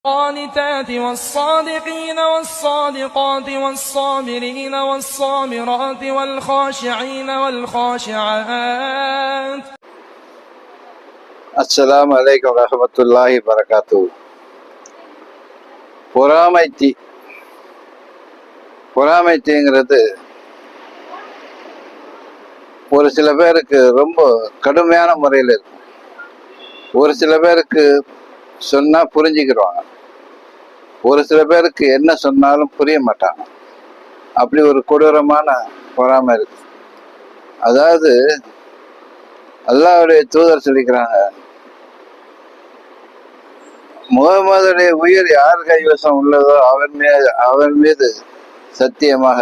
القانتات والصادقين والصادقات والصابرين والصابرات والخاشعين والخاشعات. السلام عليكم ورحمة الله وبركاته. பொறாமைங்கிறது ஒரு சில பேருக்கு ரொம்ப கடுமையான முறையில் இருக்கும். ஒரு சில பேருக்கு சொன்னா புரிஞ்சுக்கிடுவாங்க, ஒரு சில பேருக்கு என்ன சொன்னாலும் புரிய மாட்டாங்க. அப்படி ஒரு கொடூரமான பொறாமை இருக்கு. அதாவது அல்லாஹ்வுடைய தூதர் சொல்லிக்கிறாங்க, முகமதுடைய உயிர் யார் கைவசம் உள்ளதோ அவன் மீது சத்தியமாக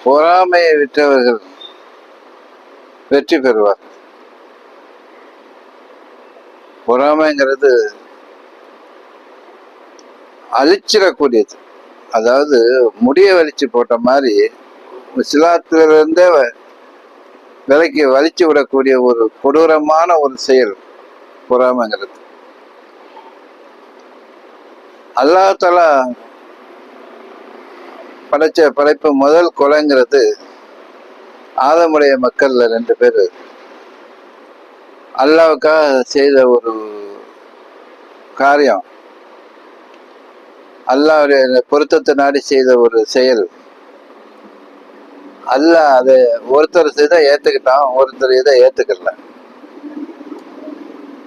பொறாமையை விற்றவர்கள் வெற்றி பெறுவார். பொறாமைங்கிறது அழிச்சிடக்கூடியது. அதாவது முடிய வலிச்சு போட்ட மாதிரி இஸ்லாத்திலிருந்தே விலைக்கு வலிச்சு விடக்கூடிய ஒரு கொடூரமான ஒரு செயல் பொறாமைங்கிறது. அல்லாஹ் தஆலா படைச்ச படைப்பு முதல் கொலைங்கிறது ஆதமுடைய மக்கள்ல 2 பேர் அல்லாஹ்வுக்காக செய்த ஒரு காரியம், அல்லாஹ்வுடைய பொருத்தத்தை நாடி செய்த ஒரு செயல். அல்லாஹ் அதை ஒருத்தர் இதை ஏத்துக்கிட்டான், ஒருத்தர் இதை ஏத்துக்கல.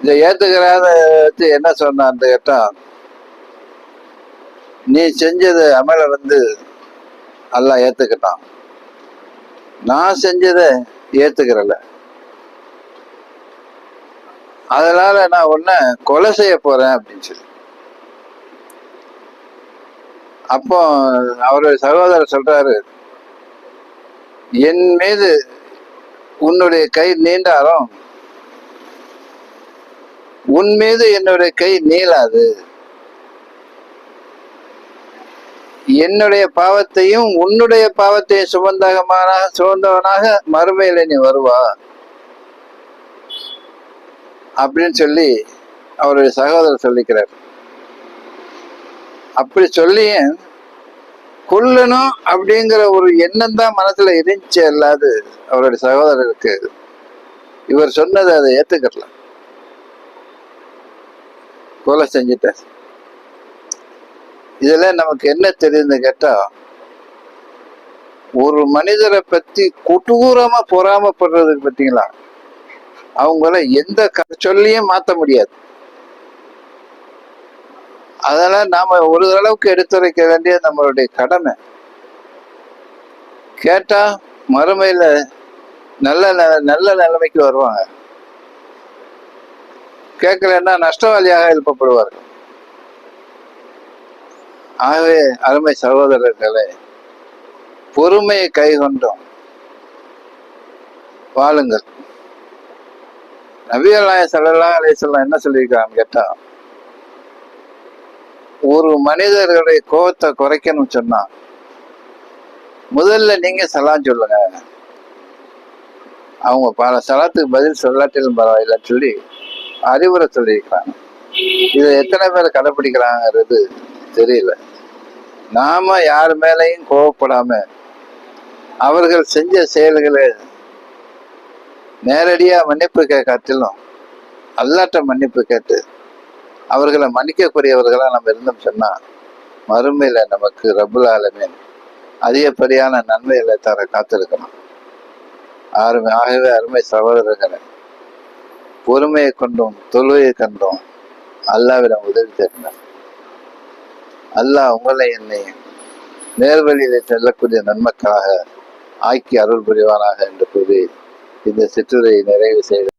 இதை ஏத்துக்கிறாத வச்சு என்ன சொன்னான்னு கேட்டா, நீ செஞ்சது அமல அல்லாஹ் ஏத்துக்கிட்டான், நான் செஞ்சதை ஏத்துக்கிறல, அதனால நான் உன்னை கொலை செய்ய போறேன் அப்படின்னு சொல்லி. அப்போ அவருடைய சகோதரர் சொல்றாரு, என் மீது உன்னுடைய கை நீண்டாலும் உன் மீது என்னுடைய கை நீளாது. என்னுடைய பாவத்தையும் உன்னுடைய பாவத்தையும் சுமந்தவனாக மறுமையில நீ வருவா அப்படின்னு சொல்லி அவருடைய சகோதரர் சொல்லிக்கிறார். அப்படி சொல்லியும் கொல்லணும் அப்படிங்கிற ஒரு எண்ணம் தான் மனசுல இருந்துச்சு. அல்லாது அவருடைய சகோதரருக்கு இவர் சொன்னதை அதை ஏத்துக்கல, கொலை செஞ்சிட்டார். இதுல நமக்கு என்ன தெரியுதுன்னு கேட்டா, ஒரு மனிதரை பத்தி கொடூரமா பொறாமப்படுறதுக்கு பார்த்தீங்களா, அவங்கள எந்த சொல்லியும் மாத்த முடியாது. அதனால நாம ஒரு அளவுக்கு எடுத்துரைக்க வேண்டியது நம்மளுடைய கடமை. கேட்டா மறுமையில நல்ல நிலைமைக்கு வருவாங்க, கேட்கலன்னா நஷ்டவாளியாக எழுப்பப்படுவார்கள். ஆகவே அருமை சகோதரர்களே, பொறுமையை கைகொண்டோம் வாழுங்கள். நபிகள் நாயகம் ஸல்லல்லாஹு அலைஹி வஸல்லம் என்ன சொல்லியிருக்காங்க கேட்டா, ஒரு மனிதர்களுடைய கோபத்தை குறைக்கணும்னு சொன்னா முதல்ல நீங்க சலாம் சொல்லுங்க. அவங்க பல சலாத்துக்கு பதில் சொல்லாட்டிலும் பரவாயில்லன்னு சொல்லி அறிவுரை சொல்லியிருக்கிறாங்க. இதை எத்தனை பேர் கடைப்பிடிக்கிறாங்கிறது தெரியல. நாம யார் மேலையும் கோவப்படாம அவர்கள் செஞ்ச செயல்களை நேரடியா மன்னிப்பு கேட்காட்டிலும் அல்லாட்ட மன்னிப்பு கேட்டு அவர்களை மன்னிக்கக்கூடியவர்களா நம்ம இருந்தோம் சொன்னா மறுமையில நமக்கு ரப்புல் ஆலமீன் அதிகப்படியான நன்மைகளை தர காத்திருக்கணும். ஆகவே அருமை சகோதரர்களை, பொறுமையை கொண்டும் தொழுகையை கண்டும் அல்லாஹ்விடம் உதவி தேடினார். அல்லாஹ் உங்களை என்னை நேர்வழியிலே செல்லக்கூடிய நன்மக்களாக ஆக்கி அருள் புரிவானாக என்று கூறி இந்த சிற்றுரையை நிறைவு செய்த